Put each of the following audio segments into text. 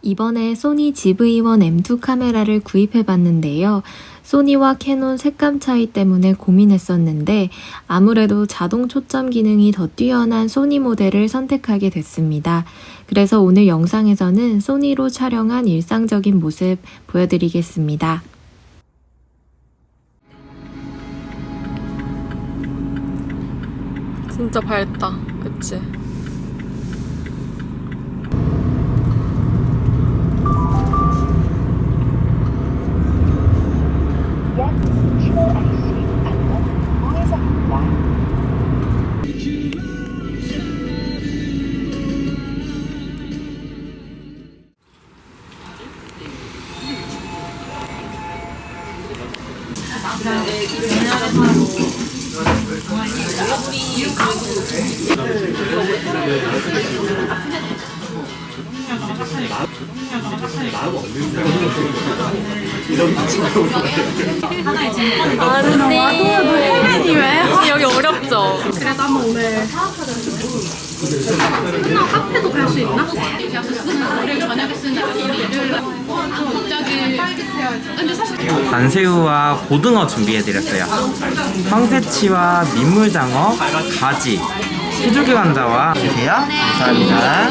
이번에 소니 GV1M2 카메라를 구입해봤는데요. 소니와 캐논 색감 차이 때문에 고민했었는데 아무래도 자동 초점 기능이 더 뛰어난 소니 모델을 선택하게 됐습니다. 그래서 오늘 영상에서는 소니로 촬영한 일상적인 모습 보여드리겠습니다. 진짜 밝다, 그치? 혜민이 왜? 여기 어렵죠? 그래도 한번 오늘 끝나고 카페도 갈 수 있나? 계약서 쓰는 월요일 저녁에 쓰는 일요일 갑자기 근데 사실 반새우와 고등어 준비해드렸어요. 황새치와 민물장어, 가지, 피조개 감자와 주세요. 감사합니다.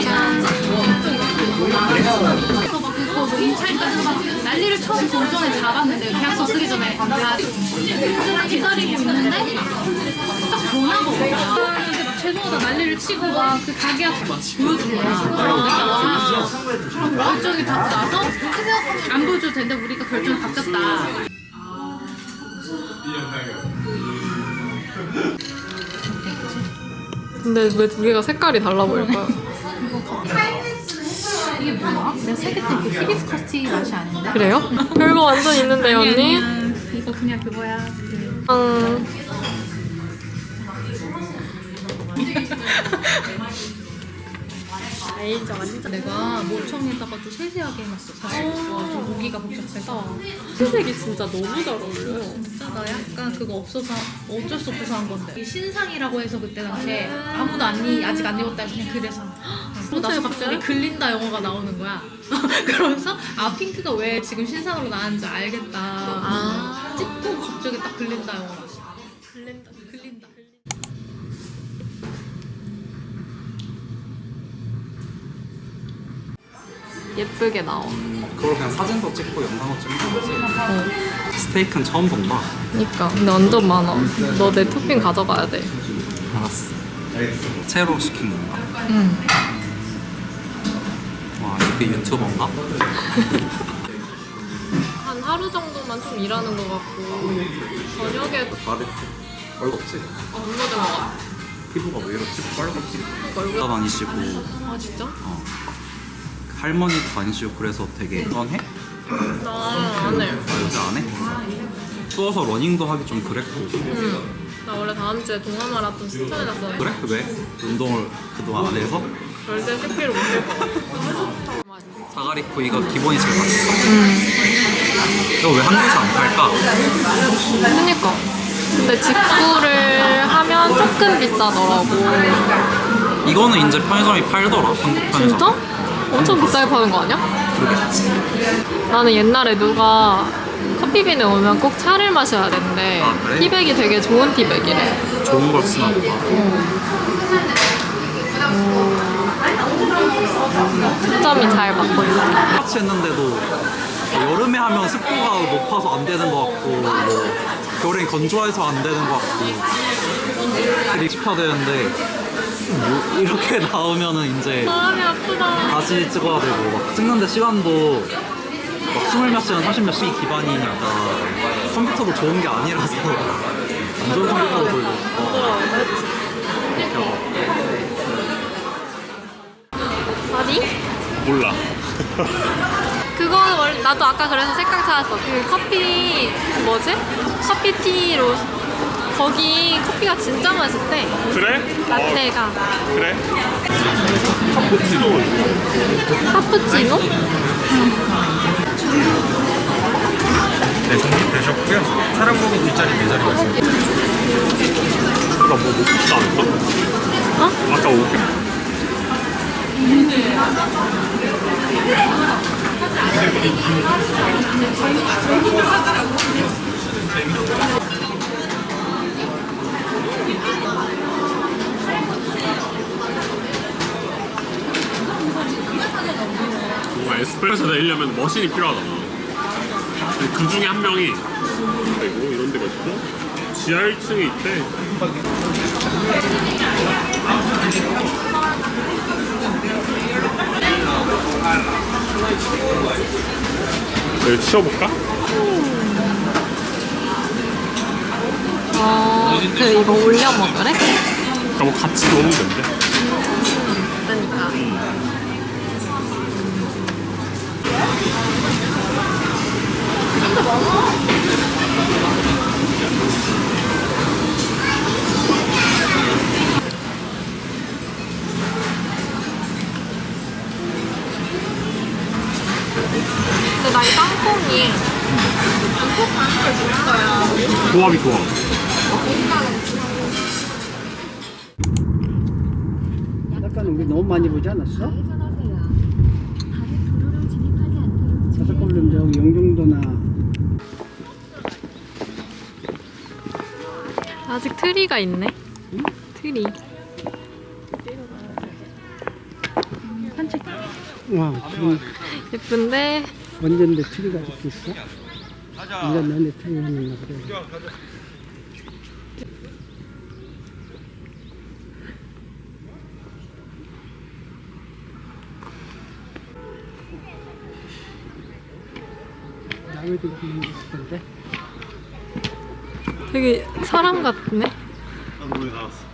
그래서 막 그거 뭐 임차인까지 막 난리를 처음 좀 전에 잡았는데 계약서 쓰기 전에 다 기다리고 있는데 딱 전화가 온 거야. 근데 막 죄송하다 난리를 치고 막 그 가게한테 막 보여준 거야. 내가 와 그럼 결정이 다 나서 안 보여줘도 되는데 우리가 결정이 바뀌었다. 근데 왜 두 개가 색깔이 달라 보일까요? 이게 뭐야? 내가 세개 때 그 히비스커스 맛이 아닌데? 그래요? 별거 완전 있는데요, 언니? 아니야. 이거 그냥 그거야. 알죠, 완전. 내가 모청에다가 좀 세세하게 해놨어. 사실 좀 보기가 복잡해서. 흰색이 진짜 너무 잘 어울려요. 진짜 나 약간 그거 없어서 어쩔 수 없어서 한 건데. 이 신상이라고 해서 그때 당시에 아무도 아직 안 입었다 해서 그냥 그래서. 그러고 나서 갑자기 글린다 영어가 나오는 거야. 그러면서 핑크가 왜 지금 신상으로 나왔는지 알겠다. 찍고 갑자기 딱 글린다 영어가 나왔어. 글린다. 예쁘게 나와. 그걸 그냥 사진도 찍고 영상도 찍는 거지. 스테이크는 처음 본다. 그니까. 근데 완전 많아. 너 내 토핑 가져가야 돼. 알았어. 채로 시킨 건가? 응. 와, 이게 유튜버인가? 한 하루 정도만 좀 일하는 것 같고 저녁에 말했지. 얼굴지? 업로드 것 같아. 피부가 왜 이렇지? 빨갛지? 얼굴 다니시고 아 진짜? 할머니도 다니시고 그래서 되게 넌 해? 나 안 해. 나 요새 안 해? 추워서 러닝도 하기 좀 그랬고. 나 원래 다음 주에 동아 마라톤 추천해놨었는데 그래? 왜? 운동을 그동안 안 해서? 절대 스키를 못할 것 같아. 사가리코이가 기본이 제일 맛있어. 이거 왜 한국에서 안 팔까? 그니까. 근데 직구를 하면 조금 비싸더라고. 이거는 이제 편의점이 팔더라. 한국 편의점. 진짜? 엄청 비싸게 파는 거 아니야? 그러겠지. 나는 옛날에 누가 커피빈에 오면 꼭 차를 마셔야 된대. 아, 그래? 티백이 되게 좋은 티백이래. 좋은 걸 쓰나 보다. 초점이 잘 맞고 있어. 똑같이 했는데도 여름에 하면 습도가 높아서 안 되는 것 같고 뭐 겨울엔 건조해서 안 되는 것 같고 익숙해야 되는데 뭐 이렇게 나오면은 이제 마음이 아프다. 다시 찍어야 되고 막 찍는데 시간도 막 20몇 시간, 30몇 시간 기반이니까 컴퓨터도 좋은 게 아니라서 안 좋은 컴퓨터로 돌고 이렇게 하고 어디? 몰라. 그거는 원래 나도 아까 그래서 색깔 찾았어. 그 커피 뭐지? 커피티로 거기 커피가 진짜 맛있대. 그래? 라떼가. 그래? 카푸치노. 카푸치노? 네, 독립되셨고요. 촬영국은 뒷자리, 밑자리가 있습니다. 아까 뭐 먹지도 않았어? 어? 아까 오게. 뭔가 에스프레소 내려면 머신이 필요하다. 근데 그 중에 한 명이 아이고 이런 데가 있고 지하 1층에 있대. 여기 치워볼까? 그래 이거 올려 먹으래? 그러니까 뭐 같이 먹으면 된대. 그러니까. 근데 나 이 땅콩이 조합이 좋아. 약간 우리 너무 많이 보지 않았어? 다섯 걸음 저기 영종도나 아직 트리가 있네. 트리. 와 지금 예쁜데 언젠데 트리가 이렇게 있어? 1년 내내 트리 하는 거 그래. 야외도 있는 것 같은데? 되게 사람 같네. 나도 왜 나왔어?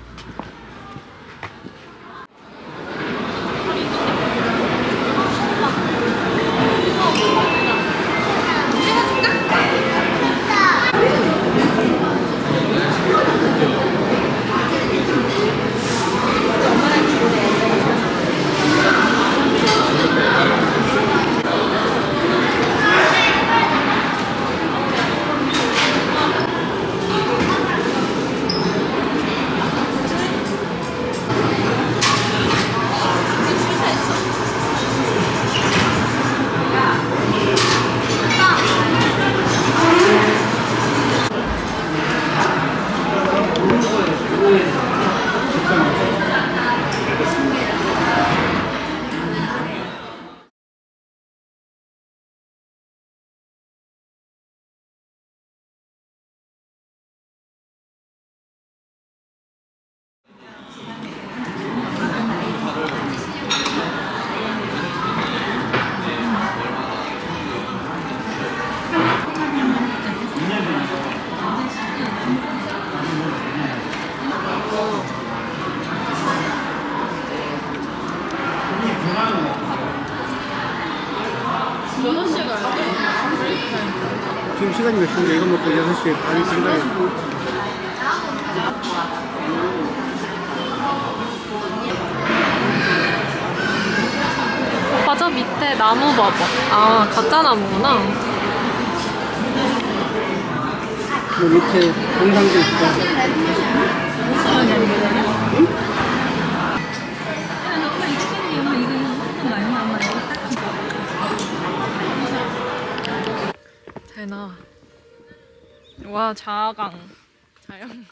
지금 시간이 몇 시인데 이거 먹고 6시에 반이 생각해. 오빠 저 밑에 나무 봐봐. 아 가짜 나무구나. 그 밑에 동상도 있고. 잘 나와. 와 자강. 자연.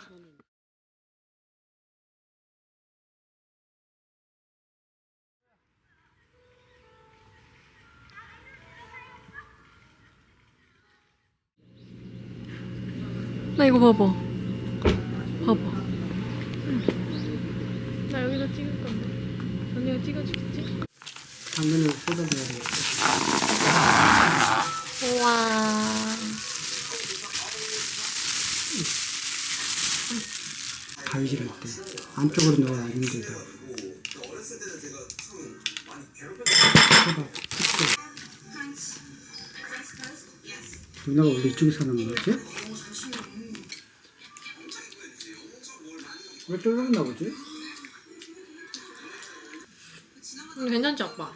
나 이거 봐봐. 봐봐. 나 여기서 찍을 건데. 언니가 찍어주겠지? 당근을 쏟아내야 돼. 우와. 가위질할 때 안쪽으로 넣어야 힘들다. 해봐. 누나가 원래 이쪽에 사는 거지? 왜 쫄렸나 보지? 괜찮지 아빠?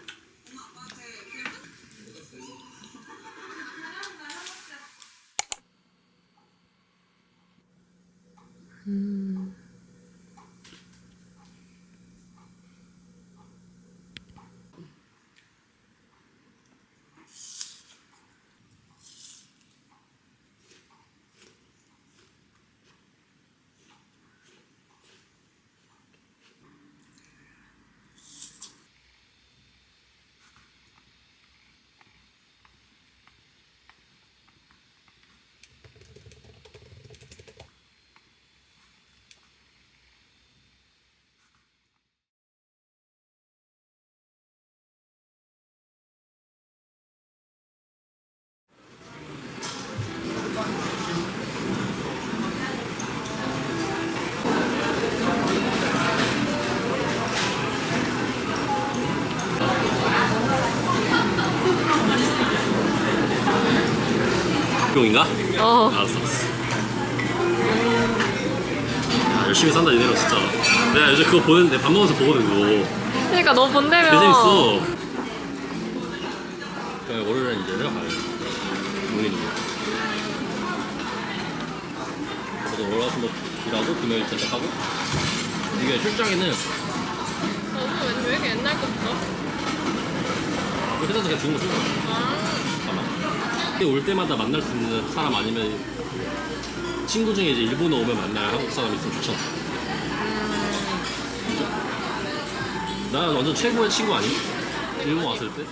6병인가? 어. 알았어. 야, 열심히 산다 이네로 진짜. 내가 요즘 그거 보는데 밥 먹으면서 보거든 그거. 그러니까 너 본다며. 되게 재밌어. 그러니까 월요일에 이제 내가 가요. 모이는 거. 그래서 월화수목 일하고 금요일 전작하고 이게 출장에는 너는 왜 이렇게 옛날 거부터? 회사에서 그냥 주는 거 쓰는 거야. 올 때마다 만날 수 있는 사람 아니면 친구 중에 이제 일본어 오면 만날 한국 사람 있으면 좋잖아. 나 완전 최고의 친구 아니? 일본 왔을 때?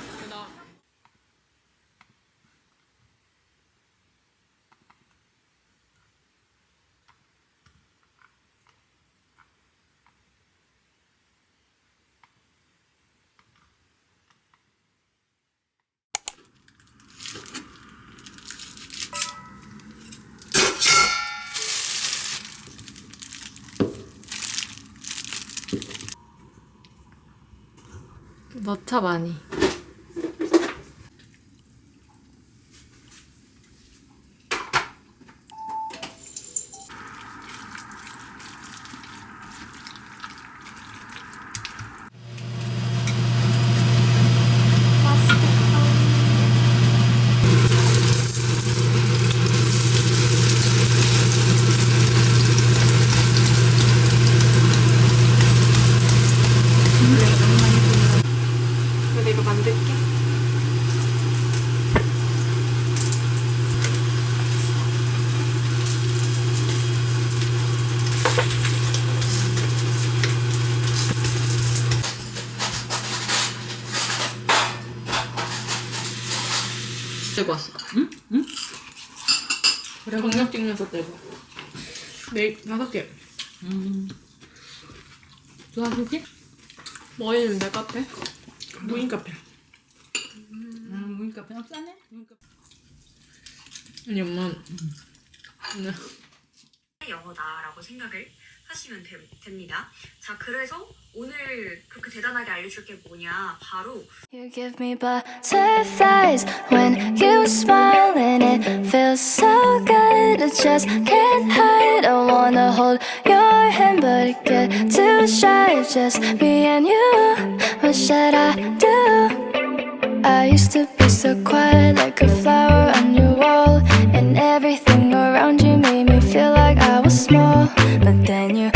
넣자 많이. 내가 만들게. 들고 왔어. 응? 응? 그래, 경력 찍면서 들고. 네, 5개. 좋아하시지? 뭐 있는데, 카페? 무인 카페. 무인 카페 싸네? 무인 카페. 아니, 엄마. 네. 영어다라고 생각을 하시면 됩니다. 자, 그래서 오늘 그렇게 대단하게 알려줄 게 뭐냐, 바로 You give me butterflies when you smile and it feels so good. I just can't hide. I wanna hold your hand but it get too shy. Just me and you. What should I do? I used to be so quiet like a flower on your wall, and everything around you made me feel like I was small. But then you